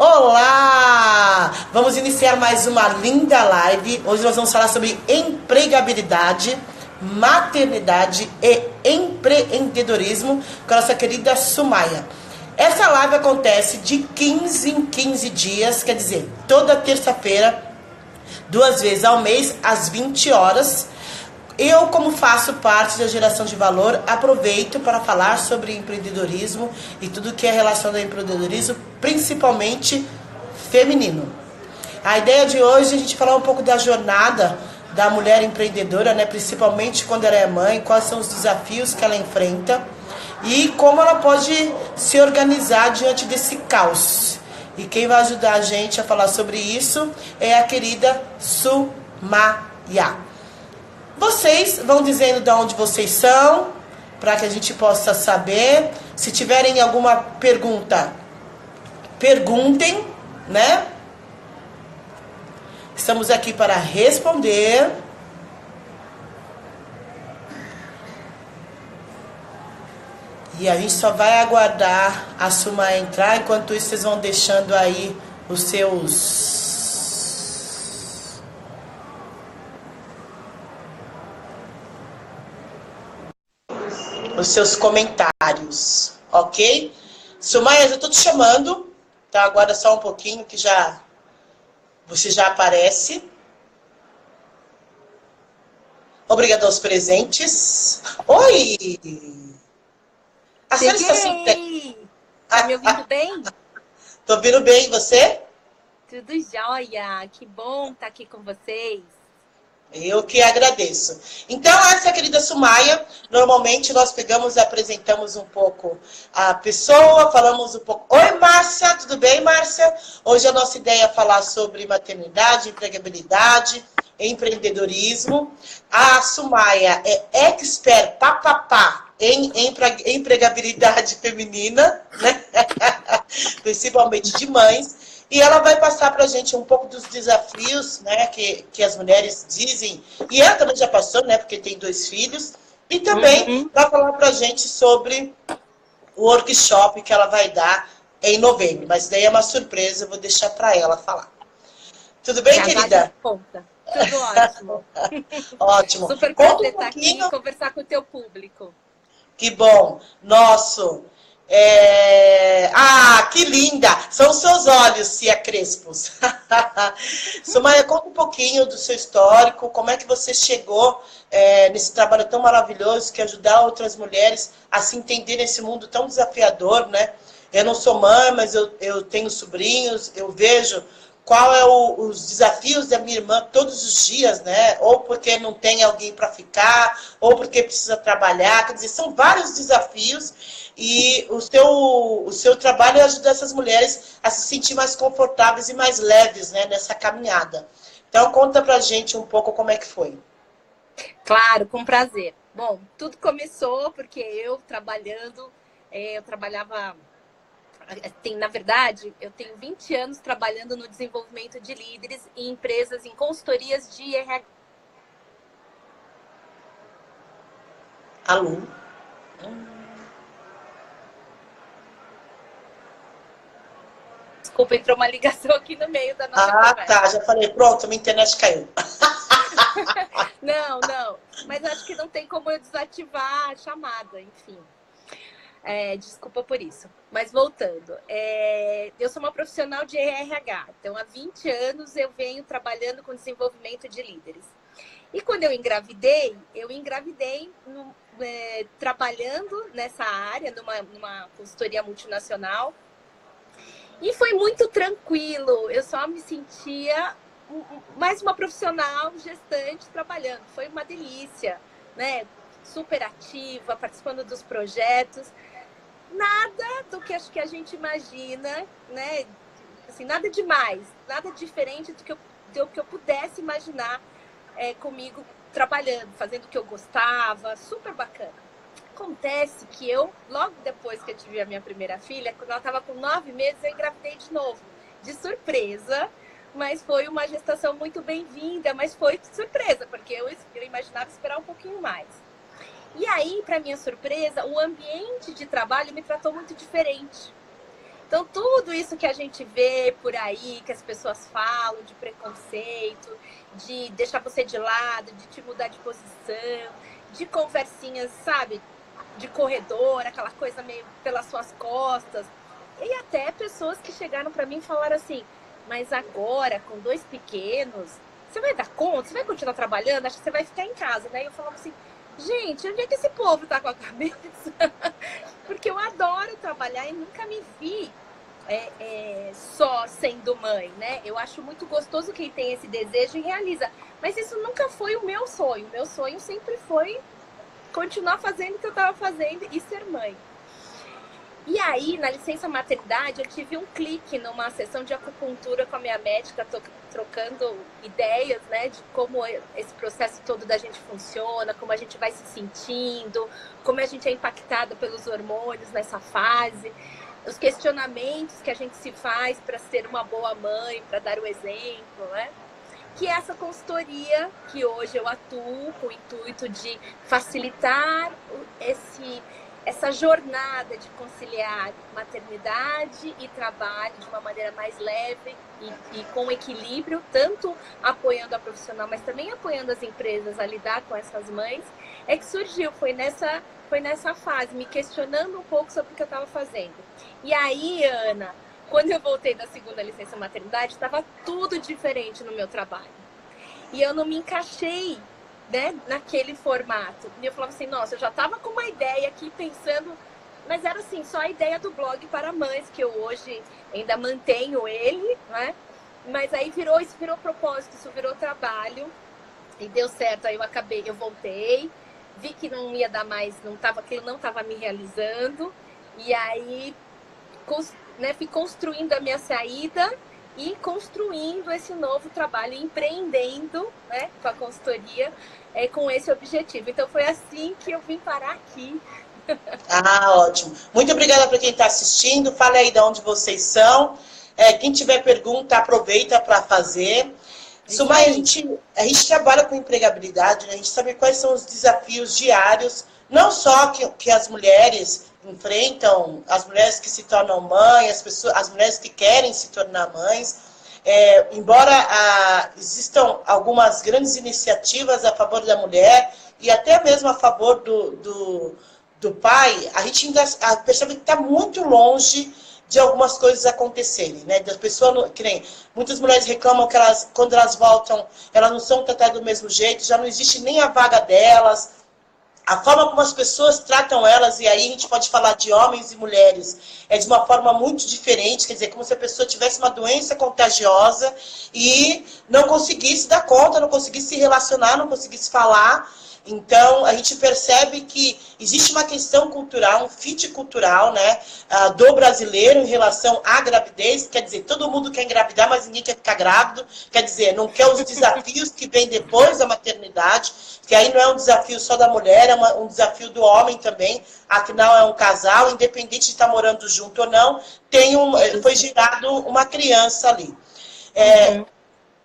Olá! Vamos iniciar mais uma linda live. Hoje nós vamos falar sobre empregabilidade, maternidade e empreendedorismo com a nossa querida Sumaia. Essa live acontece de 15 em 15 dias, quer dizer, toda terça-feira, 2 vezes ao mês, às 20 horas. Eu, como faço parte da geração de valor, aproveito para falar sobre empreendedorismo e tudo que é relacionado ao empreendedorismo, principalmente feminino. A ideia de hoje é a gente falar um pouco da jornada da mulher empreendedora, né? Principalmente quando ela é mãe, quais são os desafios que ela enfrenta e como ela pode se organizar diante desse caos. E quem vai ajudar a gente a falar sobre isso é a querida Sumaia. Vocês vão dizendo de onde vocês são, para que a gente possa saber. Se tiverem alguma pergunta, perguntem, né? Estamos aqui para responder. E a gente só vai aguardar a Suma entrar. Enquanto isso, vocês vão deixando aí os seus comentários, ok? Sumaia, eu tô te chamando, tá? Aguarda só um pouquinho que você já aparece. Obrigada aos presentes. Oi! A senhora está assim? Tá me ouvindo bem? Tô ouvindo bem, você? Tudo jóia, que bom estar aqui com vocês. Eu que agradeço. Então, essa é a querida Sumaia. Normalmente nós pegamos e apresentamos um pouco a pessoa, falamos um pouco. Oi, Márcia, tudo bem, Márcia? Hoje a nossa ideia é falar sobre maternidade, empregabilidade, empreendedorismo. A Sumaia é expert papapá em empregabilidade feminina, né? Principalmente de mães. E ela vai passar para a gente um pouco dos desafios, né, que as mulheres dizem. E ela também já passou, né, porque tem 2 filhos. E também vai falar para a gente sobre o workshop que ela vai dar em novembro. Mas daí é uma surpresa, eu vou deixar para ela falar. Tudo bem, querida? Conta. Tudo ótimo. Ótimo. Super prazer estar aqui e conversar com o teu público. Que bom. Nosso... Ah, que linda! São os seus olhos, Cia Crespos. Sumaia, conta um pouquinho do seu histórico, como é que você chegou nesse trabalho tão maravilhoso que é ajudar outras mulheres a se entender nesse mundo tão desafiador, né? Eu não sou mãe, mas eu tenho sobrinhos, eu vejo qual é os desafios da minha irmã todos os dias, né? Ou porque não tem alguém para ficar, ou porque precisa trabalhar. Quer dizer, são vários desafios e o seu trabalho é ajudar essas mulheres a se sentir mais confortáveis e mais leves, né, nessa caminhada. Então, conta pra gente um pouco como é que foi. Claro, com prazer. Bom, tudo começou porque eu trabalhava... Na verdade, eu tenho 20 anos trabalhando no desenvolvimento de líderes em empresas, em consultorias de RH. Alô? Desculpa, entrou uma ligação aqui no meio da nossa conversa. Tá, já falei, pronto, minha internet caiu. Não, mas acho que não tem como eu desativar a chamada, enfim. Desculpa por isso. Mas voltando, eu sou uma profissional de RH, então há 20 anos eu venho trabalhando com desenvolvimento de líderes. E quando eu engravidei trabalhando nessa área, numa consultoria multinacional, e foi muito tranquilo, eu só me sentia mais uma profissional gestante trabalhando, foi uma delícia, né? Super ativa, participando dos projetos. Nada do que acho que a gente imagina, né? Assim, nada demais, nada diferente do que eu pudesse imaginar comigo trabalhando, fazendo o que eu gostava, super bacana. Acontece que logo depois que eu tive a minha primeira filha, quando ela estava com 9 meses, eu engravidei de novo, de surpresa, mas foi uma gestação muito bem-vinda, mas foi de surpresa, porque eu imaginava esperar um pouquinho mais. E aí, para minha surpresa, o ambiente de trabalho me tratou muito diferente. Então, tudo isso que a gente vê por aí, que as pessoas falam de preconceito, de deixar você de lado, de te mudar de posição, de conversinhas, sabe, de corredor, aquela coisa meio pelas suas costas. E até pessoas que chegaram para mim e falaram assim, mas agora, com 2 pequenos, você vai dar conta? Você vai continuar trabalhando? Acho que você vai ficar em casa, né? E eu falava assim, gente, onde é que esse povo tá com a cabeça? Porque eu adoro trabalhar e nunca me vi só sendo mãe, né? Eu acho muito gostoso quem tem esse desejo e realiza. Mas isso nunca foi o meu sonho. O meu sonho sempre foi continuar fazendo o que eu estava fazendo e ser mãe. E aí, na licença maternidade, eu tive um clique numa sessão de acupuntura com a minha médica, trocando ideias, né, de como esse processo todo da gente funciona, como a gente vai se sentindo, como a gente é impactada pelos hormônios nessa fase, os questionamentos que a gente se faz para ser uma boa mãe, para dar o exemplo, né? Que é essa consultoria que hoje eu atuo com o intuito de facilitar essa jornada de conciliar maternidade e trabalho de uma maneira mais leve e com equilíbrio, tanto apoiando a profissional, mas também apoiando as empresas a lidar com essas mães, é que surgiu, foi nessa fase, me questionando um pouco sobre o que eu estava fazendo. E aí, Ana, quando eu voltei da segunda licença maternidade, estava tudo diferente no meu trabalho. E eu não me encaixei, né, naquele formato. E eu falava assim, nossa, eu já estava com uma ideia aqui pensando, mas era assim, só a ideia do blog para mães, que eu hoje ainda mantenho ele, né? Mas aí isso virou propósito, isso virou trabalho e deu certo. Aí eu voltei, vi que não ia dar mais, aquilo não estava me realizando, e aí, né, fui construindo a minha saída e construindo esse novo trabalho, empreendendo, né, com a consultoria, com esse objetivo. Então, foi assim que eu vim parar aqui. Ah, ótimo. Muito obrigada para quem está assistindo. Fala aí de onde vocês são. Quem tiver pergunta, aproveita para fazer. Sumai, a gente trabalha com empregabilidade, né? A gente sabe quais são os desafios diários, não só que as mulheres enfrentam, as mulheres que se tornam mães, as mulheres que querem se tornar mães. Embora existam algumas grandes iniciativas a favor da mulher e até mesmo a favor do pai, a gente ainda percebe que está muito longe de algumas coisas acontecerem, né? Das pessoas, que nem muitas mulheres reclamam que quando elas voltam, elas não são tratadas do mesmo jeito, já não existe nem a vaga delas. A forma como as pessoas tratam elas, e aí a gente pode falar de homens e mulheres, é de uma forma muito diferente, quer dizer, como se a pessoa tivesse uma doença contagiosa e não conseguisse dar conta, não conseguisse se relacionar, não conseguisse falar. Então, a gente percebe que existe uma questão cultural, um fit cultural, né, do brasileiro em relação à gravidez. Quer dizer, todo mundo quer engravidar, mas ninguém quer ficar grávido. Quer dizer, não quer os desafios que vêm depois da maternidade, que aí não é um desafio só da mulher, é um desafio do homem também. Afinal, é um casal, independente de estar morando junto ou não, foi gerado uma criança ali.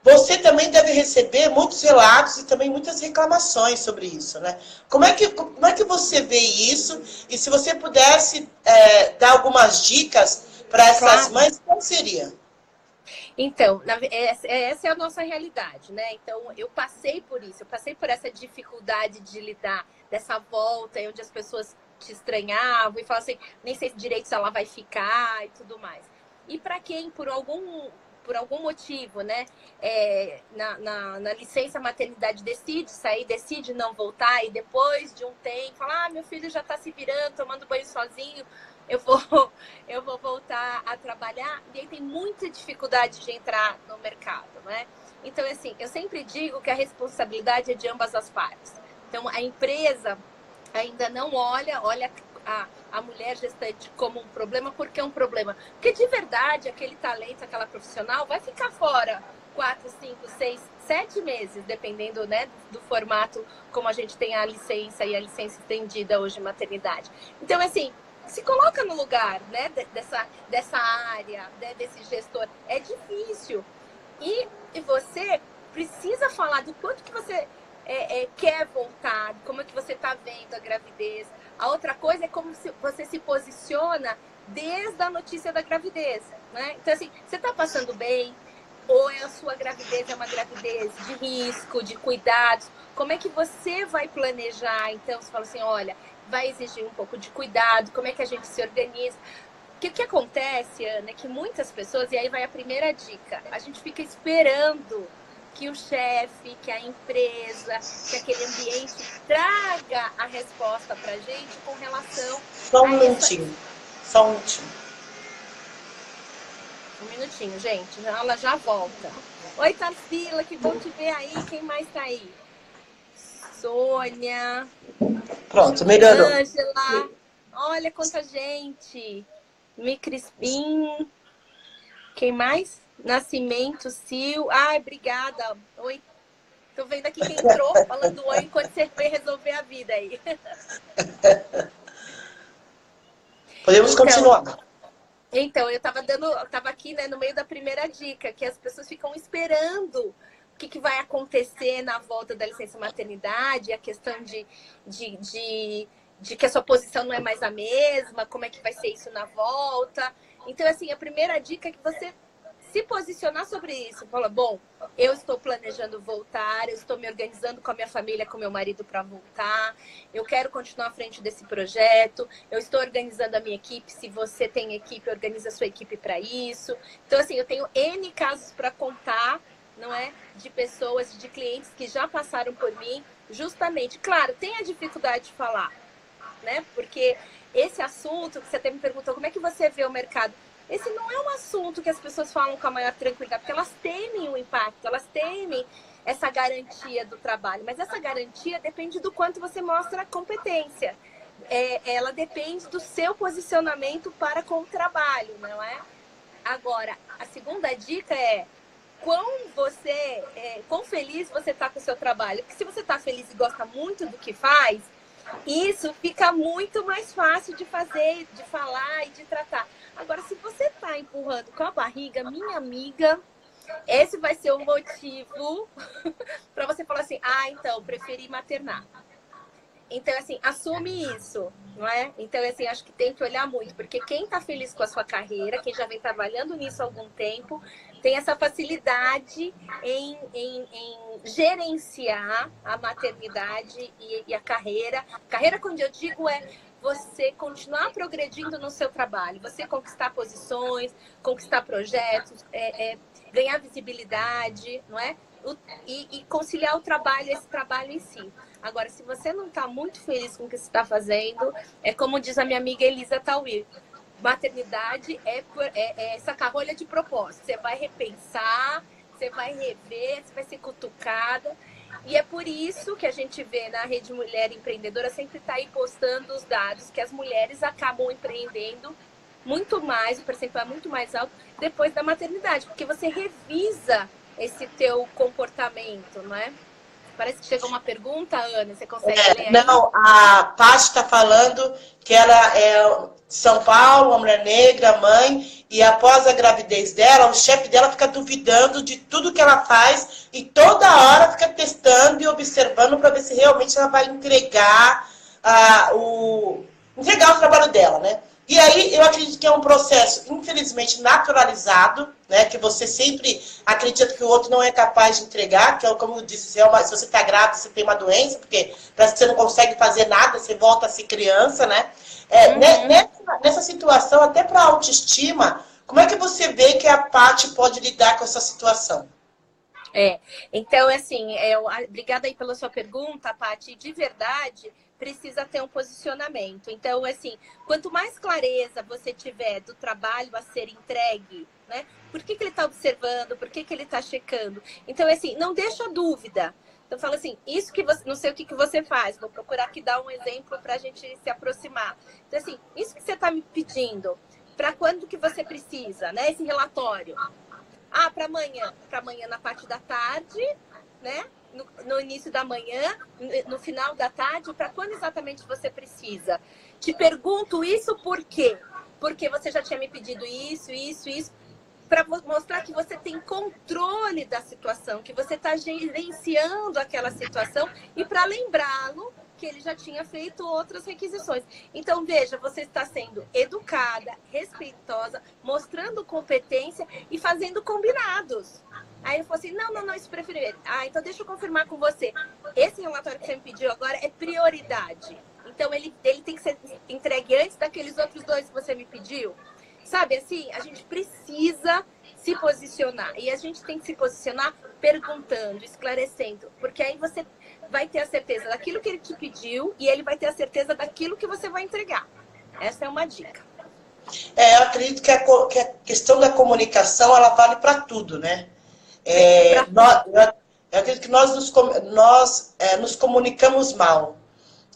Você também deve receber muitos relatos e também muitas reclamações sobre isso, né? Como é que você vê isso? E se você pudesse dar algumas dicas para essas mães, qual seria? Então, essa é a nossa realidade, né? Então, eu passei por isso, eu passei por essa dificuldade de lidar, dessa volta, onde as pessoas te estranhavam e falavam assim, nem sei direito se ela vai ficar e tudo mais. E para quem, por algum motivo, né, na licença maternidade decide sair, decide não voltar, e depois de um tempo, fala, meu filho já está se virando, tomando banho sozinho, eu vou voltar a trabalhar, e aí tem muita dificuldade de entrar no mercado, né? Então, assim, eu sempre digo que a responsabilidade é de ambas as partes. Então, a empresa ainda não olha a mulher gestante como um problema, porque é um problema. Porque, de verdade, aquele talento, aquela profissional vai ficar fora 4, 5, 6, 7 meses, dependendo, né, do formato, como a gente tem a licença e a licença estendida hoje, maternidade. Então, assim, se coloca no lugar, né, dessa área, né, desse gestor. É difícil. E você precisa falar do quanto que você quer voltar, como é que você está vendo a gravidez. A outra coisa é como você se posiciona desde a notícia da gravidez, né? Então, assim, você está passando bem? Ou a sua gravidez é uma gravidez de risco, de cuidados? Como é que você vai planejar? Então, você fala assim, olha, vai exigir um pouco de cuidado, como é que a gente se organiza? O que acontece, Ana, é que muitas pessoas, e aí vai a primeira dica, a gente fica esperando que o chefe, que a empresa, que aquele ambiente traga a resposta para a gente com relação Só um a minutinho. Só um minutinho. Um minutinho, gente. Ela já volta. Oi, Tarsila, que bom te ver aí. Quem mais tá aí? Sônia. Pronto, melhorou. Ângela. Olha quanta gente. Mi Crispim. Quem mais? Nascimento, Sil. Ai, obrigada. Oi. Tô vendo aqui quem entrou falando oi enquanto você foi resolver a vida aí. Podemos continuar. Então, eu tava aqui, né, no meio da primeira dica, que as pessoas ficam esperando o que vai acontecer na volta da licença maternidade, a questão de que a sua posição não é mais a mesma, como é que vai ser isso na volta. Então, assim, a primeira dica é que você se posicionar sobre isso. Fala, bom, eu estou planejando voltar, eu estou me organizando com a minha família, com meu marido para voltar, eu quero continuar à frente desse projeto, eu estou organizando a minha equipe, se você tem equipe, organiza a sua equipe para isso. Então, assim, eu tenho N casos para contar, não é? De pessoas, de clientes que já passaram por mim, justamente. Claro, tem a dificuldade de falar, né? Porque esse assunto que você até me perguntou, como é que você vê o mercado? Esse não é um assunto que as pessoas falam com a maior tranquilidade, porque elas temem o impacto, elas temem essa garantia do trabalho. Mas essa garantia depende do quanto você mostra a competência. Ela depende do seu posicionamento para com o trabalho, não é? Agora, a segunda dica é quão feliz você está com o seu trabalho. Porque se você está feliz e gosta muito do que faz, isso fica muito mais fácil de fazer, de falar e de tratar. Agora, se você está empurrando com a barriga, minha amiga, esse vai ser o motivo para você falar assim, então, preferi maternar. Então, assim, assume isso, não é? Então, assim, acho que tem que olhar muito, porque quem está feliz com a sua carreira, quem já vem trabalhando nisso há algum tempo, tem essa facilidade em gerenciar a maternidade e a carreira. Carreira, quando eu digo, é você continuar progredindo no seu trabalho, você conquistar posições, conquistar projetos, ganhar visibilidade, não é? E conciliar o trabalho, esse trabalho em si. Agora, se você não está muito feliz com o que você está fazendo, é como diz a minha amiga Elisa Tauir, maternidade é saca-rolha de propósito. Você vai repensar, você vai rever, você vai ser cutucada. E é por isso que a gente vê na Rede Mulher Empreendedora sempre está aí postando os dados que as mulheres acabam empreendendo muito mais, o percentual é muito mais alto depois da maternidade, porque você revisa esse teu comportamento, não é? Parece que chegou uma pergunta, Ana, você consegue ler aí? Não, a Paty está falando que ela é de São Paulo, uma mulher negra, mãe, e após a gravidez dela, o chefe dela fica duvidando de tudo que ela faz e toda hora fica testando e observando para ver se realmente ela vai entregar entregar o trabalho dela, né? E aí, eu acredito que é um processo, infelizmente, naturalizado, né? Que você sempre acredita que o outro não é capaz de entregar, que é como eu disse, se você está grávida, você tem uma doença, porque parece que você não consegue fazer nada, você volta a ser criança, né? Nessa situação, até para a autoestima, como é que você vê que a Paty pode lidar com essa situação? Então, assim, obrigada aí pela sua pergunta, Paty. De verdade, precisa ter um posicionamento. Então, assim, quanto mais clareza você tiver do trabalho a ser entregue, né? Por que ele está observando? Por que ele está checando? Então, assim, não deixa dúvida. Então, fala assim, isso que você, não sei o que você faz, vou procurar aqui dar um exemplo para a gente se aproximar. Então, assim, isso que você está me pedindo, para quando que você precisa, né? Esse relatório. Para amanhã na parte da tarde, né? No início da manhã, no final da tarde, para quando exatamente você precisa? Te pergunto isso por quê? Porque você já tinha me pedido isso, para mostrar que você tem controle da situação, que você está gerenciando aquela situação e para lembrá-lo que ele já tinha feito outras requisições. Então, veja, você está sendo educada, respeitosa, mostrando competência e fazendo combinados. Aí ele falou assim, não, isso prefiro ele. Ah, então deixa eu confirmar com você. Esse relatório que você me pediu agora é prioridade. Então, ele tem que ser entregue antes daqueles outros 2 que você me pediu. Sabe, assim, a gente precisa se posicionar. E a gente tem que se posicionar perguntando, esclarecendo. Porque aí você vai ter a certeza daquilo que ele te pediu e ele vai ter a certeza daquilo que você vai entregar. Essa é uma dica. Eu acredito que a questão da comunicação, ela vale para tudo, né? Eu acredito que nós nos comunicamos mal.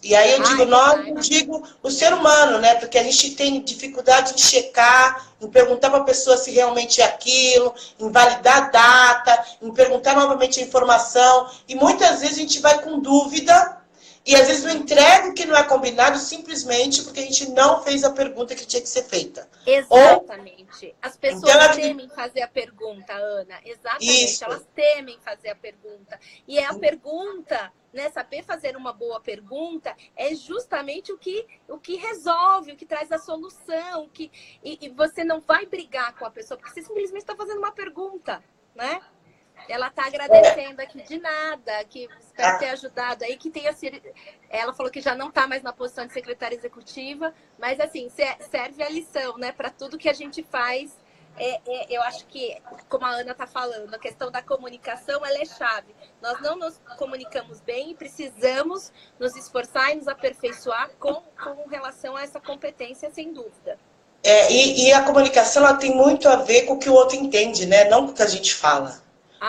E aí eu digo nós, eu digo o ser humano, né? Porque a gente tem dificuldade em checar, em perguntar para a pessoa se realmente é aquilo, em validar a data, em perguntar novamente a informação. E muitas vezes a gente vai com dúvida e às vezes não entrega o que não é combinado simplesmente porque a gente não fez a pergunta que tinha que ser feita. Exatamente. As pessoas temem fazer a pergunta, Ana. Exatamente. Isso. Elas temem fazer a pergunta. E é a pergunta, né? Saber fazer uma boa pergunta é justamente o que resolve, o que traz a solução. E você não vai brigar com a pessoa, porque você simplesmente está fazendo uma pergunta, né? Ela está agradecendo aqui de nada, que espero ter ajudado aí, que tenha sido... Ela falou que já não está mais na posição de secretária executiva, mas assim, serve a lição, né? Para tudo que a gente faz. Eu acho que, como a Ana está falando, a questão da comunicação, ela é chave. Nós não nos comunicamos bem e precisamos nos esforçar e nos aperfeiçoar com relação a essa competência, sem dúvida. E a comunicação, ela tem muito a ver com o que o outro entende, né? Não com o que a gente fala.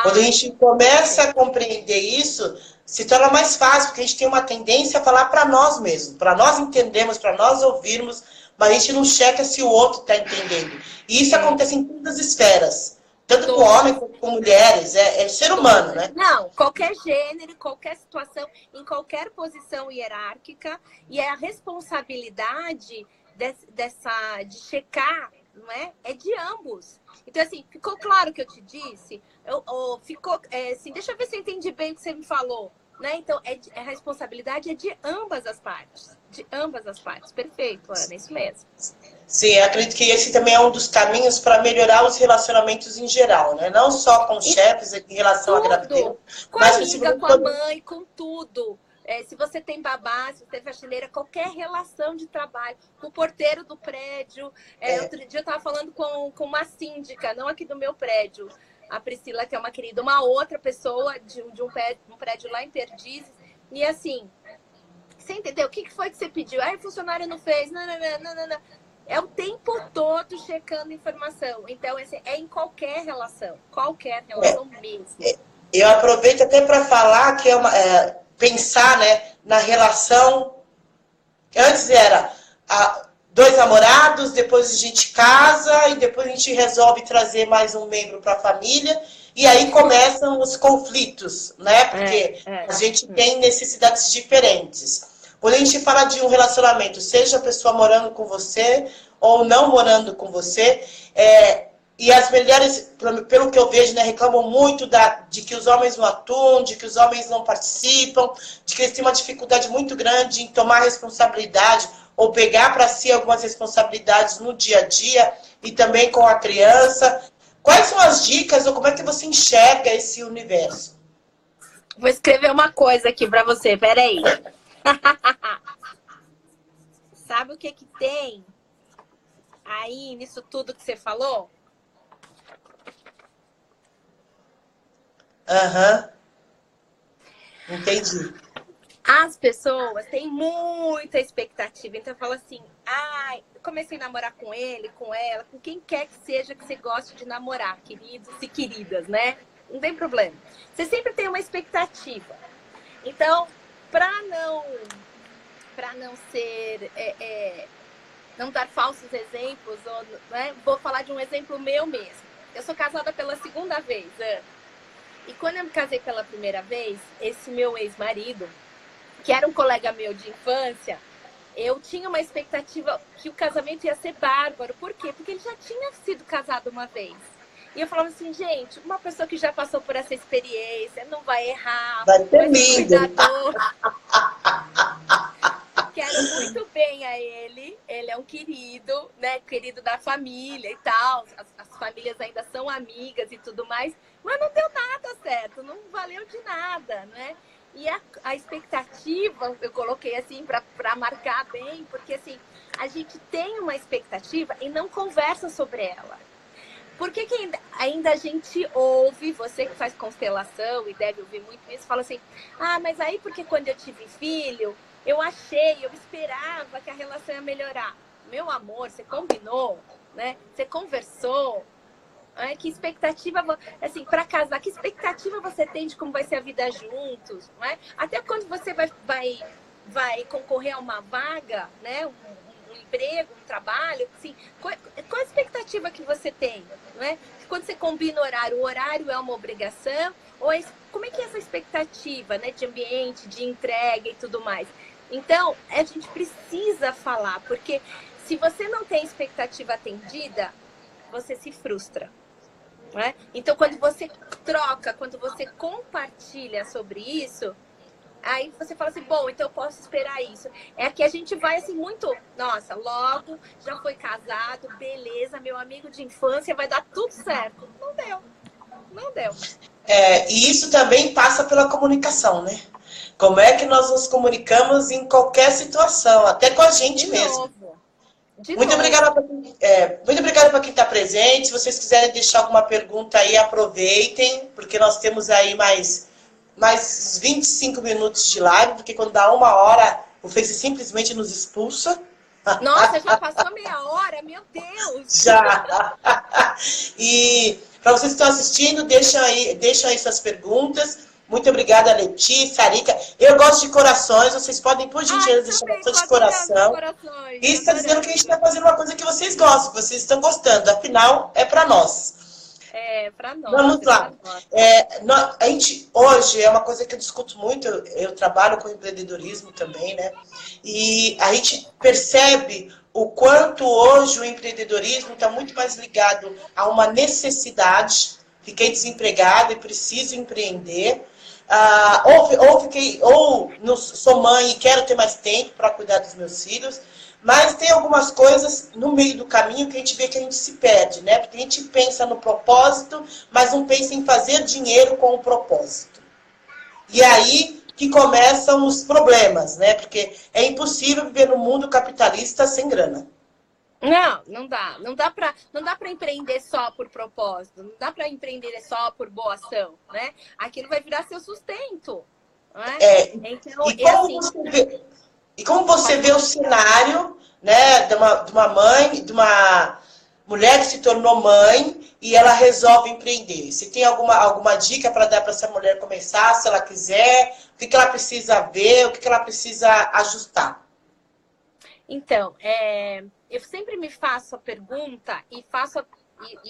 Quando a gente começa a compreender isso, se torna mais fácil, porque a gente tem uma tendência a falar para nós mesmos, para nós entendermos, para nós ouvirmos, mas a gente não checa se o outro está entendendo. E isso acontece em todas as esferas, tanto com homens quanto com mulheres, é ser humano, né? Não, qualquer gênero, qualquer situação, em qualquer posição hierárquica, e a responsabilidade de checar, não é? É de ambos. Então, assim, ficou claro o que eu te disse? Assim, deixa eu ver se eu entendi bem o que você me falou. Né? Então, a responsabilidade é de ambas as partes. De ambas as partes. Perfeito, Ana, é isso mesmo. Sim, acredito que esse também é um dos caminhos para melhorar os relacionamentos em geral, né? Não só com chefes em relação à gravidez. Com a amiga, com a mãe, com tudo. Se você tem babá, se você tem faxineira, qualquer relação de trabalho, com o porteiro do prédio. Outro dia eu estava falando com uma síndica, não aqui do meu prédio, a Priscila, que é uma querida, uma outra pessoa de um prédio lá em Perdizes. E assim, você entendeu? O que foi que você pediu? O funcionário não fez. Não. É o tempo todo checando informação. Então, é em qualquer relação mesmo. Eu aproveito até para falar que pensar, né, na relação. Antes era 2 namorados, depois a gente casa e depois a gente resolve trazer mais um membro para a família e aí começam os conflitos, né? Porque a gente tem necessidades diferentes. Quando a gente fala de um relacionamento, seja a pessoa morando com você ou não morando com você, e as mulheres, pelo que eu vejo, né, reclamam muito de que os homens não atuam, de que os homens não participam, de que eles têm uma dificuldade muito grande em tomar responsabilidade ou pegar para si algumas responsabilidades no dia a dia e também com a criança. Quais são as dicas ou como é que você enxerga esse universo? Vou escrever uma coisa aqui para você, peraí. Sabe o que tem aí nisso tudo que você falou? Entendi. As pessoas têm muita expectativa. Então, eu falo assim, comecei a namorar com ele, com ela, com quem quer que seja que você goste de namorar, queridos e queridas, né? Não tem problema. Você sempre tem uma expectativa. Então, para não ser... não dar falsos exemplos, né? Vou falar de um exemplo meu mesmo. Eu sou casada pela 2ª vez, E quando eu me casei pela primeira vez, esse meu ex-marido, que era um colega meu de infância, eu tinha uma expectativa que o casamento ia ser bárbaro. Por quê? Porque ele já tinha sido casado uma vez. E eu falava assim, gente, uma pessoa que já passou por essa experiência, não vai errar, vai ser cuidadoso. Quero muito bem a ele. Ele é um querido, né? Querido da família e tal. As famílias ainda são amigas e tudo mais. Mas não deu nada certo. Não valeu de nada, né? E a expectativa, eu coloquei assim para marcar bem, porque assim, a gente tem uma expectativa e não conversa sobre ela. Por que ainda a gente ouve, você que faz constelação e deve ouvir muito isso, fala assim, ah, mas aí porque quando eu tive filho, eu esperava que a relação ia melhorar. Meu amor, você combinou, né? Você conversou. Que expectativa, assim, para casar, que expectativa você tem de como vai ser a vida juntos, não é? Até quando você vai concorrer a uma vaga, né? Um emprego, um trabalho, assim, qual a expectativa que você tem, não é? Quando você combina o horário é uma obrigação, como é que é essa expectativa, né, de ambiente, de entrega e tudo mais? Então, a gente precisa falar, porque se você não tem expectativa atendida, você se frustra. Né? Então, quando você troca, quando você compartilha sobre isso, aí você fala assim, bom, então eu posso esperar isso. É que a gente vai assim muito, nossa, logo já foi casado, beleza, meu amigo de infância, vai dar tudo certo. Não deu, não deu. E isso também passa pela comunicação, né? Como é que nós nos comunicamos em qualquer situação, até com a gente mesmo. Muito obrigada para quem está presente. Se vocês quiserem deixar alguma pergunta aí, aproveitem, porque nós temos aí mais 25 minutos de live, porque quando dá 1 hora, o Face simplesmente nos expulsa. Nossa, já passou meia hora, meu Deus! Já! E para vocês que estão assistindo, deixam aí suas perguntas. Muito obrigada, Letícia, Arica. Eu gosto de corações, vocês podem, por gentileza, deixar bastante coração. E está dizendo que a gente está fazendo uma coisa que vocês gostam, que vocês estão gostando. Afinal, é para nós. É, para nós. Vamos lá. A gente, hoje, é uma coisa que eu discuto muito, eu trabalho com empreendedorismo também, né? E a gente percebe o quanto hoje o empreendedorismo está muito mais ligado a uma necessidade. Fiquei desempregada e preciso empreender. Sou mãe e quero ter mais tempo para cuidar dos meus filhos, mas tem algumas coisas no meio do caminho que a gente vê que a gente se perde, né? Porque a gente pensa no propósito, mas não pensa em fazer dinheiro com o propósito. E aí que começam os problemas, né? Porque é impossível viver no mundo capitalista sem grana. Não dá. Não dá para empreender só por propósito. Não dá para empreender só por boa ação, né? Aquilo vai virar seu sustento. Né? E como você vê o cenário, né, de uma mulher que se tornou mãe e ela resolve empreender? Você tem alguma dica para dar para essa mulher começar, se ela quiser? O que ela precisa ver? O que ela precisa ajustar? Então, eu sempre me faço a pergunta e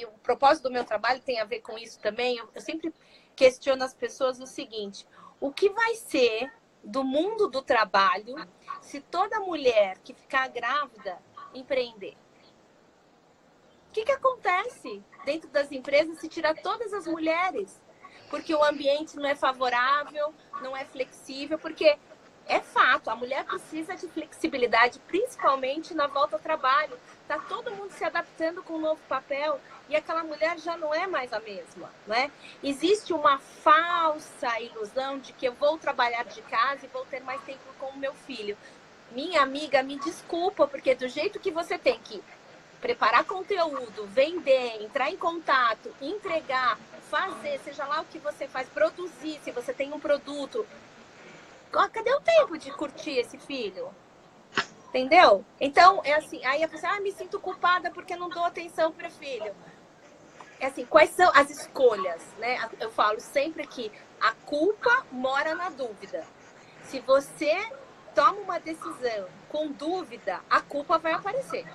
o propósito do meu trabalho tem a ver com isso também. Eu sempre questiono as pessoas o seguinte: o que vai ser do mundo do trabalho se toda mulher que ficar grávida empreender? O que acontece dentro das empresas se tirar todas as mulheres? Porque o ambiente não é favorável, não é flexível, porque é fato, a mulher precisa de flexibilidade, principalmente na volta ao trabalho. Está todo mundo se adaptando com um novo papel e aquela mulher já não é mais a mesma, né? Existe uma falsa ilusão de que eu vou trabalhar de casa e vou ter mais tempo com o meu filho. Minha amiga, me desculpa, porque do jeito que você tem que preparar conteúdo, vender, entrar em contato, entregar, fazer, seja lá o que você faz, produzir, se você tem um produto... Cadê o tempo de curtir esse filho? Entendeu? Então, é assim, aí a pessoa, me sinto culpada porque não dou atenção para o filho. É assim, quais são as escolhas, né? Eu falo sempre que a culpa mora na dúvida. Se você toma uma decisão com dúvida, a culpa vai aparecer,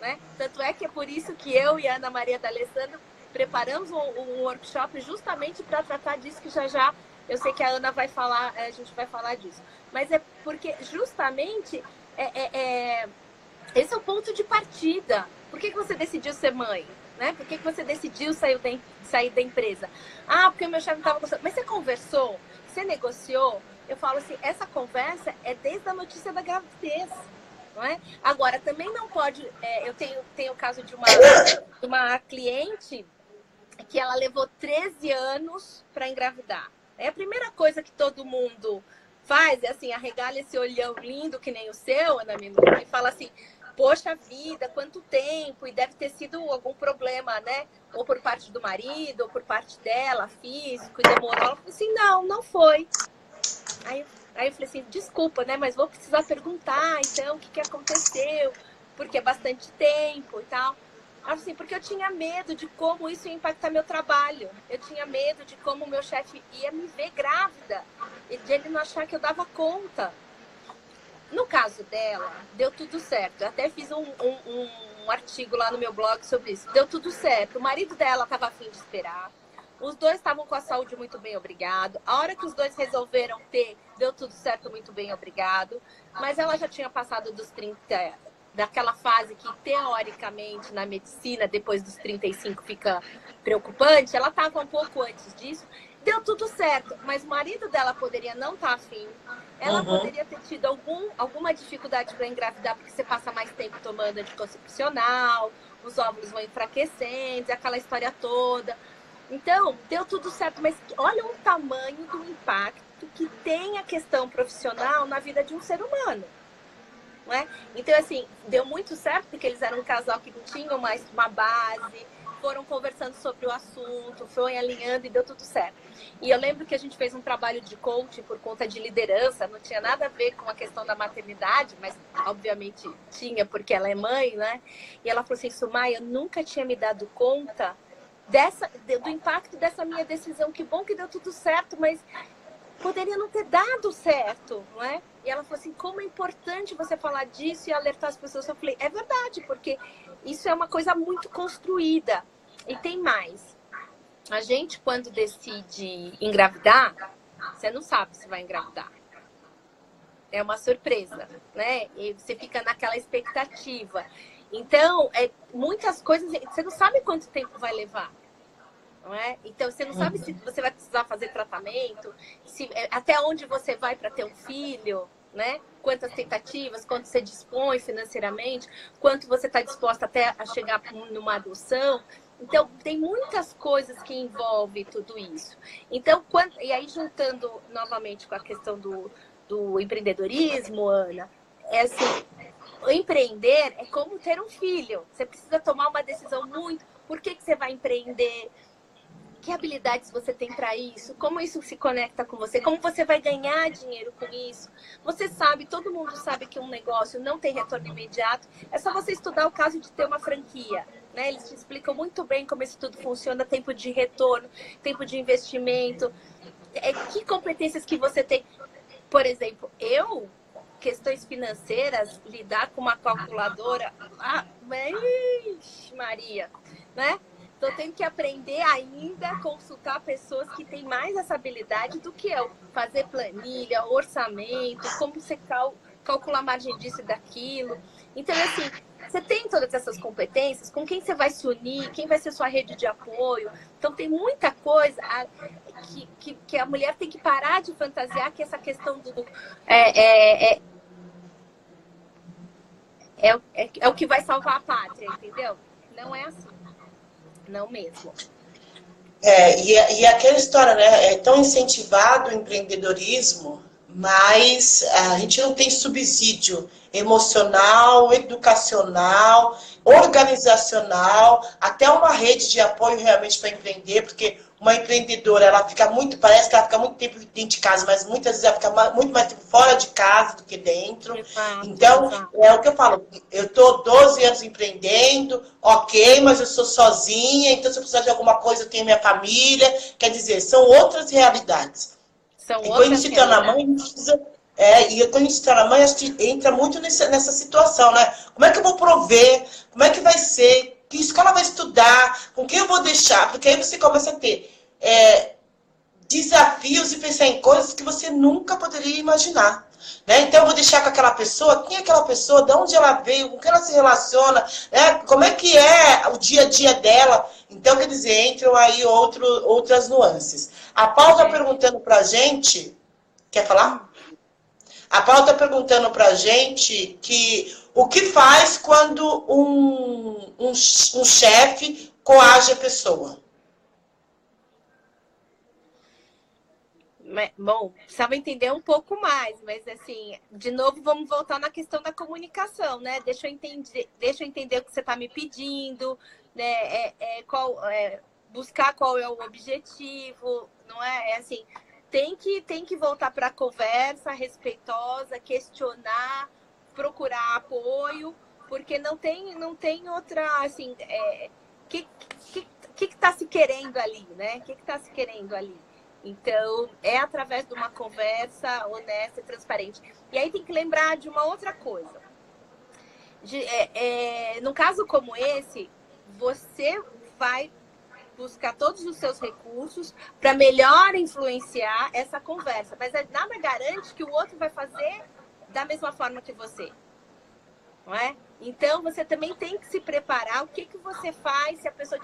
né? Tanto é que é por isso que eu e a Ana Maria D'Alessandro preparamos um workshop justamente para tratar disso, que já eu sei que a Ana vai falar, a gente vai falar disso. Mas é porque justamente esse é o ponto de partida. Por que você decidiu ser mãe? Né? Por que você decidiu sair da empresa? Porque o meu chefe não estava gostando. Mas você conversou? Você negociou? eu falo assim, essa conversa é desde a notícia da gravidez. Não é? Agora, também não pode... eu tenho o caso de uma cliente que ela levou 13 anos para engravidar. É a primeira coisa que todo mundo faz, é assim, arregala esse olhão lindo que nem o seu, Ana Minu, e fala assim, poxa vida, quanto tempo, e deve ter sido algum problema, né? Ou por parte do marido, ou por parte dela, físico, e demorou. Ela falou assim, não foi. Aí eu falei assim, desculpa, né? Mas vou precisar perguntar, então, o que aconteceu? Porque é bastante tempo e tal. Ela falou assim, porque eu tinha medo de como isso ia impactar meu trabalho. Eu tinha medo de como o meu chefe ia me ver grávida. E de ele não achar que eu dava conta. No caso dela, deu tudo certo. Eu até fiz um artigo lá no meu blog sobre isso. Deu tudo certo. O marido dela estava a fim de esperar. Os dois estavam com a saúde muito bem, obrigado. A hora que os dois resolveram ter, deu tudo certo, muito bem, obrigado. Mas ela já tinha passado dos 30, daquela fase que, teoricamente, na medicina, depois dos 35 fica preocupante. Ela estava um pouco antes disso. Deu tudo certo, mas o marido dela poderia não estar afim. Ela poderia ter tido alguma dificuldade para engravidar, porque você passa mais tempo tomando anticoncepcional, os óvulos vão enfraquecendo, aquela história toda. Então, deu tudo certo, mas olha o tamanho do impacto que tem a questão profissional na vida de um ser humano. Não é? Então, assim, deu muito certo, porque eles eram um casal que tinham mais uma base, foram conversando sobre o assunto, foi alinhando e deu tudo certo. E eu lembro que a gente fez um trabalho de coaching por conta de liderança, não tinha nada a ver com a questão da maternidade, mas obviamente tinha, porque ela é mãe, né? E ela falou assim, Sumaia, eu nunca tinha me dado conta do impacto dessa minha decisão. Que bom que deu tudo certo, mas poderia não ter dado certo, não é? E ela falou assim, como é importante você falar disso e alertar as pessoas. Eu falei, é verdade, porque isso é uma coisa muito construída. E tem mais. A gente, quando decide engravidar, você não sabe se vai engravidar. É uma surpresa, né? E você fica naquela expectativa. Então, muitas coisas, você não sabe quanto tempo vai levar. Não é? Então, você não sabe se você vai precisar fazer tratamento, até onde você vai para ter um filho, né? Quantas tentativas, quanto você dispõe financeiramente, quanto você está disposta até a chegar numa adoção. Então, tem muitas coisas que envolvem tudo isso. Então, e aí, juntando novamente com a questão do empreendedorismo, Ana, é assim, empreender é como ter um filho. Você precisa tomar uma decisão muito. Por que você vai empreender? Que habilidades você tem para isso? Como isso se conecta com você? Como você vai ganhar dinheiro com isso? Você sabe, todo mundo sabe que um negócio não tem retorno imediato. É só você estudar o caso de ter uma franquia, né? Eles te explicam muito bem como isso tudo funciona, tempo de retorno, tempo de investimento. Que competências que você tem? Por exemplo, questões financeiras, lidar com uma calculadora, Maria, né? Estou tendo que aprender ainda a consultar pessoas que têm mais essa habilidade do que eu. Fazer planilha, orçamento, como você calcular a margem disso e daquilo. Então, assim, você tem todas essas competências, com quem você vai se unir, quem vai ser sua rede de apoio. Então, tem muita coisa que a mulher tem que parar de fantasiar, que essa questão é o que vai salvar a pátria, entendeu? Não é assim. Não mesmo. E aquela história, né? É tão incentivado o empreendedorismo, mas a gente não tem subsídio emocional, educacional, organizacional, até uma rede de apoio realmente para empreender, porque uma empreendedora, parece que ela fica muito tempo dentro de casa, mas muitas vezes ela fica muito mais tempo fora de casa do que dentro. Então, é o que eu falo, eu estou 12 anos empreendendo, ok, mas eu sou sozinha, então se eu precisar de alguma coisa, eu tenho minha família. Quer dizer, são outras realidades. E quando a gente se torna mãe, a gente precisa... e quando a gente se torna mãe, acho que entra muito nessa situação, né? Como é que eu vou prover? Como é que vai ser? Que escola vai estudar? Com quem eu vou deixar? Porque aí você começa a ter desafios e pensar em coisas que você nunca poderia imaginar. Né? Então, eu vou deixar com aquela pessoa. Quem é aquela pessoa? De onde ela veio? Com quem ela se relaciona? Né? Como é que é o dia a dia dela? Então, quer dizer, entram aí outras nuances. A Paula está perguntando para a gente Quer falar? A Paula está perguntando para a gente que o que faz quando um chefe coage a pessoa. Bom, precisava entender um pouco mais, mas assim, de novo, vamos voltar na questão da comunicação, né? Deixa eu entender o que você está me pedindo, né? Buscar qual é o objetivo, não é? É assim, tem que voltar para a conversa respeitosa, questionar, procurar apoio, porque não tem outra, assim, que está se querendo ali, né? O que está se querendo ali? Então, é através de uma conversa honesta e transparente. E aí tem que lembrar de uma outra coisa. Num caso como esse, você vai buscar todos os seus recursos para melhor influenciar essa conversa. Mas nada garante que o outro vai fazer da mesma forma que você. Não é? Então, você também tem que se preparar. O que você faz se a pessoa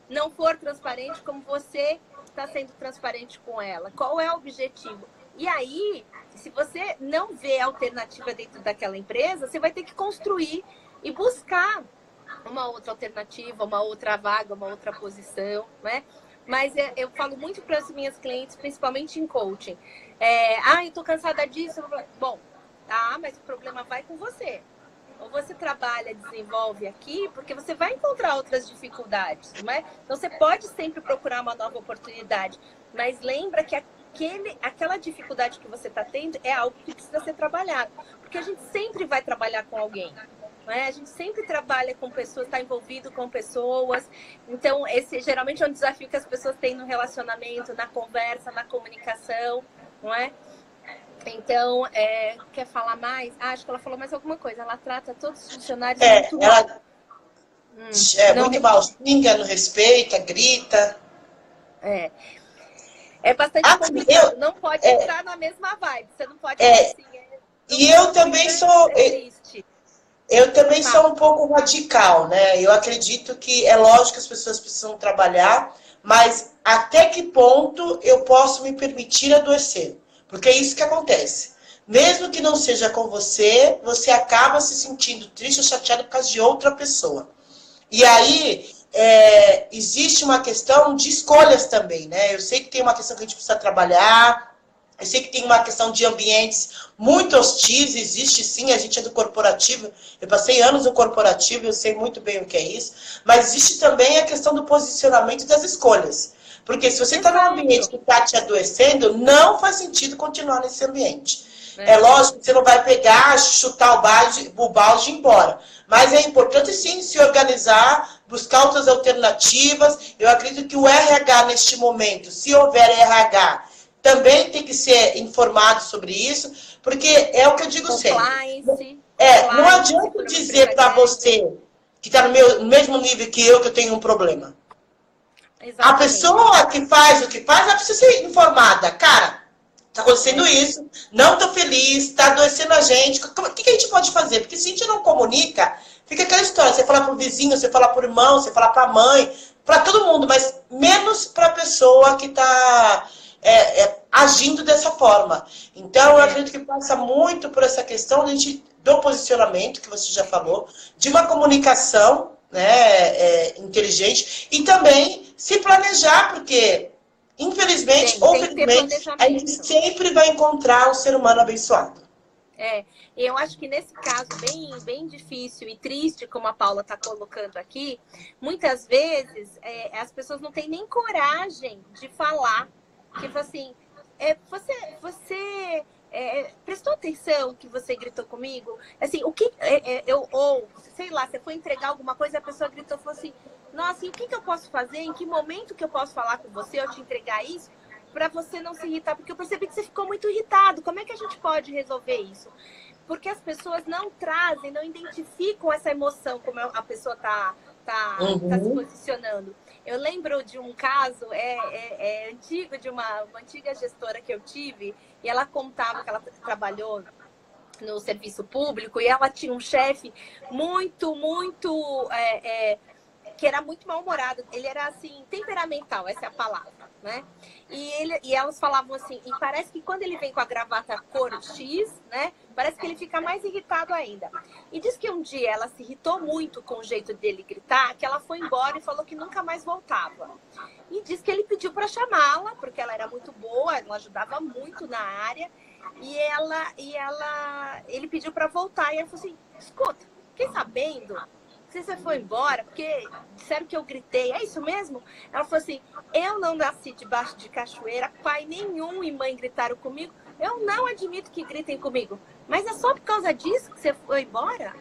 não for transparente como você está sendo transparente com ela? Qual é o objetivo? E aí, se você não vê alternativa dentro daquela empresa, você vai ter que construir e buscar uma outra alternativa, uma outra vaga, uma outra posição, né? Mas eu falo muito para as minhas clientes, principalmente em coaching. Eu tô cansada disso. Bom, tá, mas o problema vai com você. Ou você trabalha, desenvolve aqui, porque você vai encontrar outras dificuldades, não é? Então, você pode sempre procurar uma nova oportunidade, mas lembra que aquela dificuldade que você está tendo é algo que precisa ser trabalhado, porque a gente sempre vai trabalhar com alguém, não é? A gente sempre trabalha com pessoas, está envolvido com pessoas, então esse geralmente é um desafio que as pessoas têm no relacionamento, na conversa, na comunicação, não é? Então, quer falar mais? Acho que ela falou mais alguma coisa. Ela trata todos os funcionários muito mal. Muito mal. Xinga, não respeita, grita. É bastante complicado. Não pode entrar na mesma vibe. Você não pode assim. E eu também sou... Eu também sou um pouco radical, né? Eu acredito que é lógico que as pessoas precisam trabalhar, mas até que ponto eu posso me permitir adoecer? Porque é isso que acontece. Mesmo que não seja com você, você acaba se sentindo triste ou chateado por causa de outra pessoa. E aí, existe uma questão de escolhas também, né? Eu sei que tem uma questão que a gente precisa trabalhar, eu sei que tem uma questão de ambientes muito hostis, existe sim, a gente é do corporativo, eu passei anos no corporativo, eu sei muito bem o que é isso, mas existe também a questão do posicionamento das escolhas. Porque se você está num ambiente que está te adoecendo, não faz sentido continuar nesse ambiente. É lógico que você não vai pegar, chutar o balde e ir embora. Mas é importante, sim, se organizar, buscar outras alternativas. Eu acredito que o RH, neste momento, se houver RH, também tem que ser informado sobre isso, porque é o que eu digo sempre. Não adianta dizer para você, que está no mesmo nível que eu tenho um problema. Exatamente. A pessoa que faz o que faz, ela precisa ser informada. Cara, tá acontecendo isso, não tô feliz, tá adoecendo a gente. O que a gente pode fazer? Porque se a gente não comunica, fica aquela história. Você fala pro vizinho, você fala pro irmão, você fala pra mãe, pra todo mundo, mas menos pra pessoa que tá agindo dessa forma. Então, eu acredito que passa muito por essa questão do posicionamento, que você já falou, de uma comunicação, né, inteligente, e também se planejar, porque, infelizmente ou felizmente, a gente sempre vai encontrar um ser humano abençoado. Eu acho que nesse caso bem difícil e triste, como a Paula está colocando aqui, muitas vezes as pessoas não têm nem coragem de falar. Tipo assim, você prestou atenção que você gritou comigo? Assim, sei lá, você foi entregar alguma coisa e a pessoa gritou, falou assim, nossa, e o que eu posso fazer? Em que momento que eu posso falar com você ou te entregar isso para você não se irritar? Porque eu percebi que você ficou muito irritado. Como é que a gente pode resolver isso? Porque as pessoas não trazem, não identificam essa emoção, como a pessoa tá se posicionando. Eu lembro de um caso antigo, de uma antiga gestora que eu tive, e ela contava que ela trabalhou no serviço público e ela tinha um chefe muito que era muito mal-humorado. Ele era, assim, temperamental, essa é a palavra, né? E elas falavam assim, e parece que quando ele vem com a gravata cor X, né? Parece que ele fica mais irritado ainda. E diz que um dia ela se irritou muito com o jeito dele gritar, que ela foi embora e falou que nunca mais voltava. E diz que ele pediu para chamá-la, porque ela era muito boa, ela ajudava muito na área. Ele pediu para voltar e ela falou assim, escuta, fiquei sabendo que você foi embora porque disseram que eu gritei, é isso mesmo? Ela falou assim, eu não nasci debaixo de cachoeira, pai nenhum e mãe gritaram comigo, eu não admito que gritem comigo, mas é só por causa disso que você foi embora?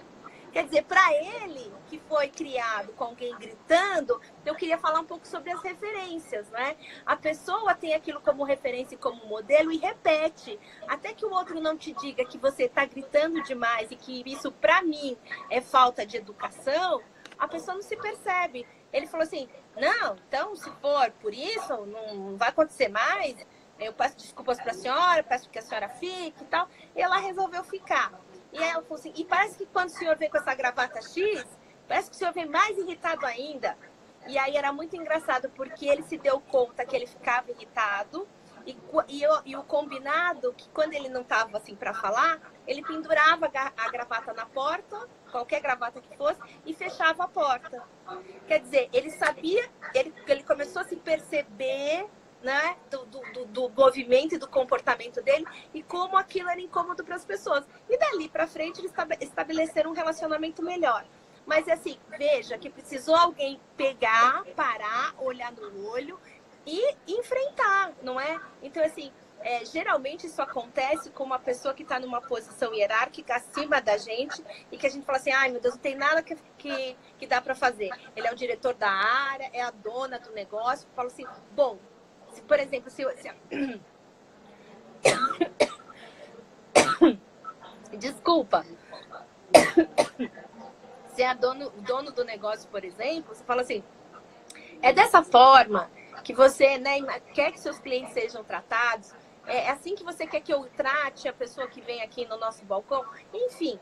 Quer dizer, para ele, que foi criado com alguém gritando, eu queria falar um pouco sobre as referências, né? A pessoa tem aquilo como referência e como modelo e repete. Até que o outro não te diga que você está gritando demais e que isso, para mim, é falta de educação, a pessoa não se percebe. Ele falou assim, não, então, se for por isso, não vai acontecer mais. Eu peço desculpas para a senhora, peço que a senhora fique e tal. E ela resolveu ficar. E aí ela falou assim, e parece que quando o senhor vem com essa gravata X, parece que o senhor vem mais irritado ainda. E aí era muito engraçado, porque ele se deu conta que ele ficava irritado, e o combinado, que quando ele não estava assim para falar, ele pendurava a gravata na porta, qualquer gravata que fosse, e fechava a porta. Quer dizer, ele sabia, ele começou a se perceber, né, do movimento e do comportamento dele e como aquilo era incômodo para as pessoas. E dali para frente eles estabeleceram um relacionamento melhor. Mas assim, veja que precisou alguém pegar, parar, olhar no olho e enfrentar, não é? Então assim, geralmente isso acontece com uma pessoa que está numa posição hierárquica acima da gente e que a gente fala assim, ai meu Deus, não tem nada que dá para fazer. Ele é o diretor da área, é a dona do negócio. Fala assim, bom, por exemplo, desculpa. Se é dono do negócio, por exemplo, você fala assim, é dessa forma que você, né, quer que seus clientes sejam tratados, é assim que você quer que eu trate a pessoa que vem aqui no nosso balcão, enfim,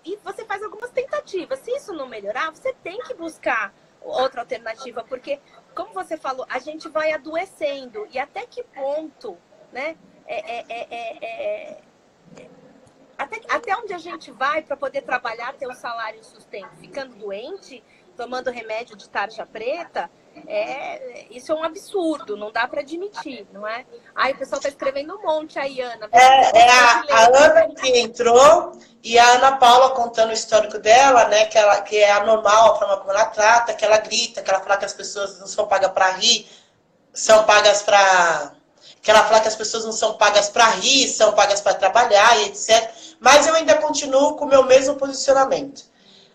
e você faz algumas tentativas. Se isso não melhorar, você tem que buscar outra alternativa, porque, como você falou, a gente vai adoecendo. E até que ponto, né? Até onde a gente vai para poder trabalhar, ter um salário e sustento? Ficando doente, tomando remédio de tarja preta, isso é um absurdo, não dá para admitir, não é? Aí o pessoal está escrevendo um monte aí, Ana. A Ana que entrou e a Ana Paula contando o histórico dela, né? Que é anormal a forma como ela trata, que ela grita, que ela fala que as pessoas não são pagas para rir, são pagas para... Que ela fala que as pessoas não são pagas para rir, são pagas para trabalhar e etc. Mas eu ainda continuo com o meu mesmo posicionamento.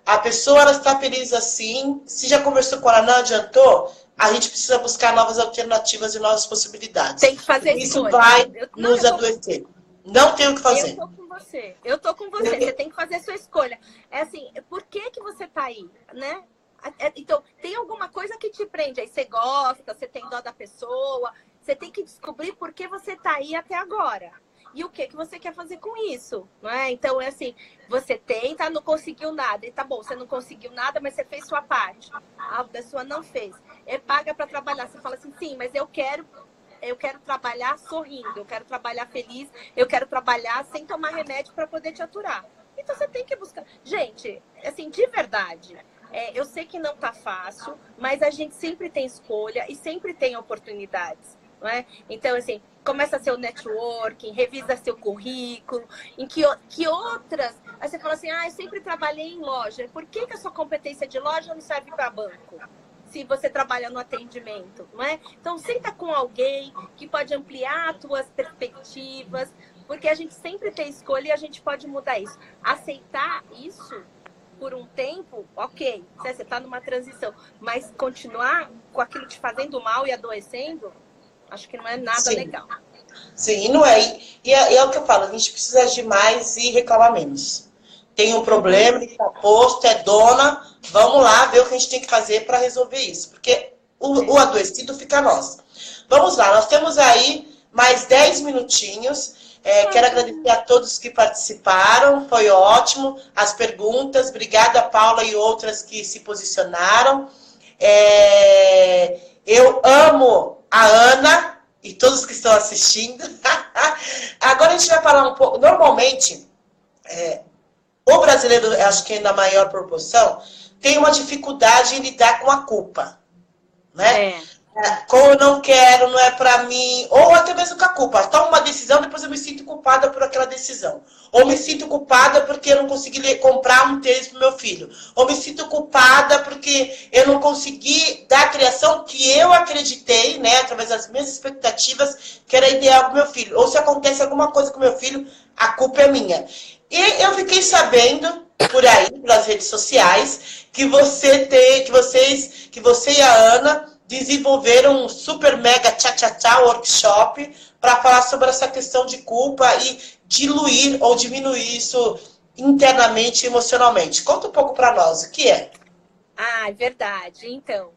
A pessoa, ela está feliz assim. Se já conversou com ela, não adiantou, a gente precisa buscar novas alternativas e novas possibilidades. Tem que fazer isso. Isso vai nos adoecer. Não tem o que fazer. Eu tô com você. Você tem que fazer a sua escolha. É assim, por que você tá aí, né? Então, tem alguma coisa que te prende. Aí você gosta, você tem dó da pessoa. Você tem que descobrir por que você tá aí até agora. E o que você quer fazer com isso, não é? Então, é assim, você tenta, não conseguiu nada. E tá bom, você não conseguiu nada, mas você fez sua parte. A pessoa não fez. Paga para trabalhar. Você fala assim, sim, mas eu quero trabalhar sorrindo, eu quero trabalhar feliz, eu quero trabalhar sem tomar remédio para poder te aturar. Então, você tem que buscar. Gente, assim, de verdade, eu sei que não tá fácil, mas a gente sempre tem escolha e sempre tem oportunidades. Não é? Então, assim, começa seu networking, revisa seu currículo, em que outras... Aí você fala assim, eu sempre trabalhei em loja. Por que a sua competência de loja não serve para banco? Se você trabalha no atendimento, não é? Então, senta com alguém que pode ampliar as tuas perspectivas, porque a gente sempre tem escolha e a gente pode mudar isso. Aceitar isso por um tempo, ok, você está numa transição, mas continuar com aquilo te fazendo mal e adoecendo... Acho que não é nada legal. Sim, não é. E é o que eu falo, a gente precisa agir mais e reclamar menos. Tem um problema, ele está posto, é dona, vamos lá ver o que a gente tem que fazer para resolver isso. Porque o adoecido fica nós. Vamos lá, nós temos aí mais 10 minutinhos. Quero agradecer a todos que participaram, foi ótimo. As perguntas, obrigada, Paula e outras que se posicionaram. Eu amo a Ana e todos que estão assistindo. Agora a gente vai falar um pouco. Normalmente, o brasileiro, acho que na maior proporção, tem uma dificuldade em lidar com a culpa, né? Como eu não quero, não é pra mim, ou até mesmo com a culpa. Tomo uma decisão, depois eu me sinto culpada por aquela decisão. Ou me sinto culpada porque eu não consegui comprar um tênis pro meu filho. Ou me sinto culpada porque eu não consegui dar a criação que eu acreditei, né, através das minhas expectativas, que era ideal pro meu filho. Ou se acontece alguma coisa com meu filho, a culpa é minha. E eu fiquei sabendo por aí, pelas redes sociais, que você e a Ana desenvolveram um super mega tchá-tchá-tchá workshop para falar sobre essa questão de culpa e diluir ou diminuir isso internamente e emocionalmente. Conta um pouco para nós, o que é? É verdade. Então,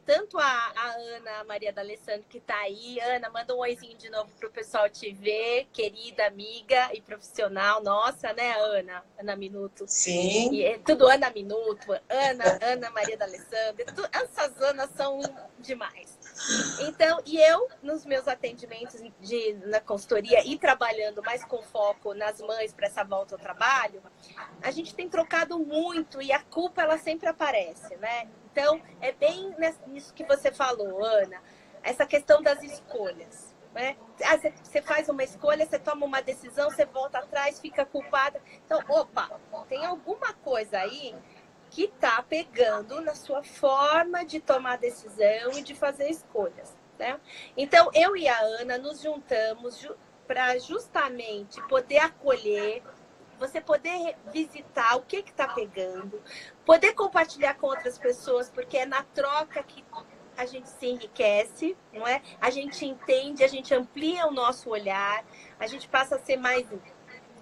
tanto a Ana Maria D'Alessandro que está aí. Ana, manda um oizinho de novo para o pessoal te ver, querida amiga e profissional nossa, né, Ana? Ana Minuto. Sim. E tudo Ana Minuto, Ana Maria D'Alessandro. Essas Anas são demais. Então, e eu, nos meus atendimentos na consultoria e trabalhando mais com foco nas mães para essa volta ao trabalho, a gente tem trocado muito e a culpa, ela sempre aparece, né? Então, é bem nisso que você falou, Ana, essa questão das escolhas, né? Você faz uma escolha, você toma uma decisão, você volta atrás, fica culpada. Então, opa, tem alguma coisa aí que tá pegando na sua forma de tomar decisão e de fazer escolhas, né? Então, eu e a Ana nos juntamos para justamente poder acolher, você poder visitar o que está pegando, poder compartilhar com outras pessoas, porque é na troca que a gente se enriquece, não é? A gente entende, a gente amplia o nosso olhar, a gente passa a ser mais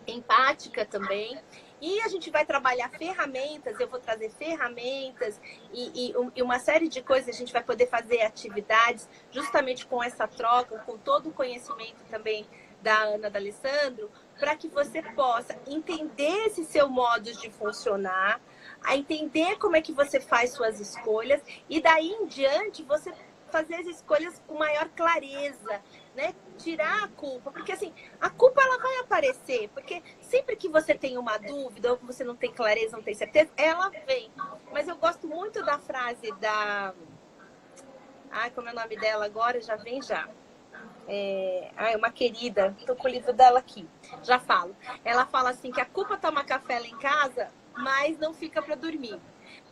empática também. E a gente vai trabalhar ferramentas, eu vou trazer ferramentas e uma série de coisas, a gente vai poder fazer atividades justamente com essa troca, com todo o conhecimento também da Ana D'Alessandro, para que você possa entender esse seu modo de funcionar, a entender como é que você faz suas escolhas e daí em diante você fazer as escolhas com maior clareza, né? Tirar a culpa, porque assim, a culpa ela vai aparecer, porque sempre que você tem uma dúvida ou você não tem clareza, não tem certeza, ela vem. Mas eu gosto muito da frase da... como é o nome dela agora? Já vem já. Uma querida, tô com o livro dela aqui, já falo. Ela fala assim, que a culpa toma café lá em casa, mas não fica para dormir.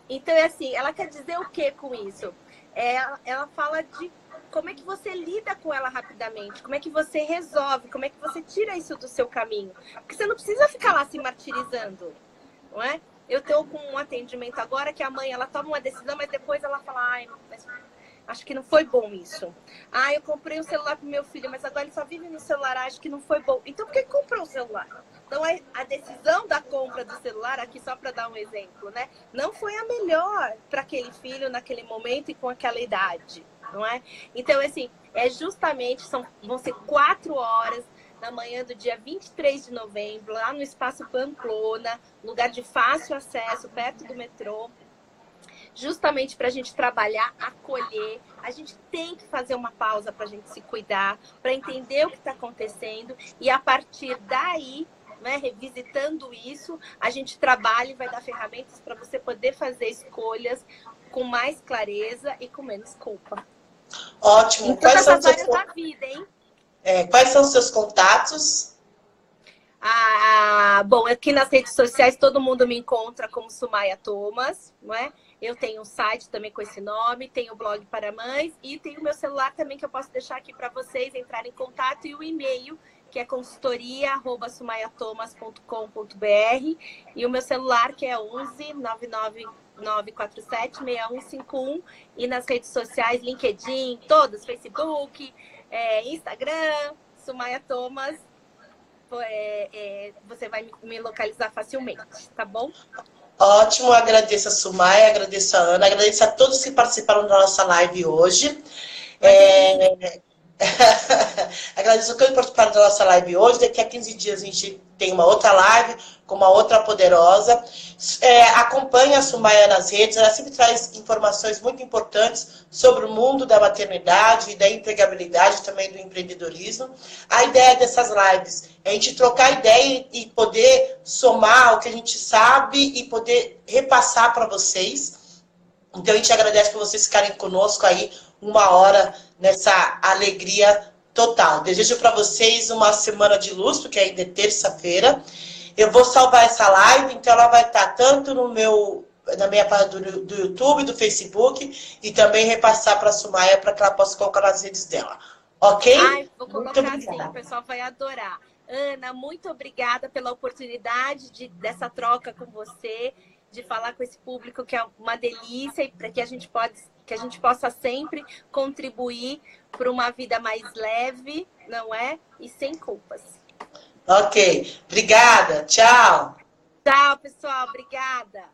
Então, é assim, ela quer dizer o que com isso? Ela fala de como é que você lida com ela rapidamente, como é que você resolve, como é que você tira isso do seu caminho. Porque você não precisa ficar lá se martirizando, não é? Eu tô com um atendimento agora que a mãe, ela toma uma decisão, mas depois ela fala, mas acho que não foi bom isso. Eu comprei um celular pro meu filho, mas agora ele só vive no celular, acho que não foi bom. Então, por que comprou um celular? Então, a decisão da compra do celular, aqui só para dar um exemplo, né? Não foi a melhor para aquele filho naquele momento e com aquela idade, não é? Então, assim, justamente, vão ser 4 horas na manhã do dia 23 de novembro, lá no Espaço Pamplona, lugar de fácil acesso, perto do metrô. Justamente para a gente trabalhar, acolher. A gente tem que fazer uma pausa para a gente se cuidar, para entender o que está acontecendo e a partir daí, né, revisitando isso, a gente trabalha e vai dar ferramentas para você poder fazer escolhas com mais clareza e com menos culpa. Ótimo. Então, essas áreas da vida, hein? Quais são os seus contatos? Bom, aqui nas redes sociais todo mundo me encontra como Sumaia Thomas, não é? Eu tenho um site também com esse nome, tenho o blog para mães e tenho o meu celular também que eu posso deixar aqui para vocês entrarem em contato e o e-mail que é consultoria@sumaia-thomas.com.br e o meu celular que é 11 947 6151 e nas redes sociais, LinkedIn, todas, Facebook, Instagram, Sumaia Thomas, você vai me localizar facilmente, tá bom? Ótimo, agradeço a Sumaia, agradeço a Ana, agradeço a todos que participaram da nossa live hoje. Agradeço o que eu participar da nossa live hoje. Daqui a 15 dias a gente tem uma outra live com uma outra poderosa. Acompanhe a Sumaia nas redes, ela sempre traz informações muito importantes sobre o mundo da maternidade e da empregabilidade, também do empreendedorismo. A ideia dessas lives é a gente trocar ideia e poder somar o que a gente sabe e poder repassar para vocês. Então a gente agradece por vocês ficarem conosco aí uma hora nessa alegria total. Desejo para vocês uma semana de luz, porque ainda é terça-feira. Eu vou salvar essa live, então ela vai estar tanto na minha página do YouTube, do Facebook, e também repassar para a Sumaia para que ela possa colocar nas redes dela. Ok? Ai, vou colocar assim, o pessoal vai adorar. Ana, muito obrigada pela oportunidade dessa troca com você, de falar com esse público que é uma delícia e para que a gente possa sempre contribuir para uma vida mais leve, não é? E sem culpas. Ok. Obrigada. Tchau. Tchau, pessoal. Obrigada.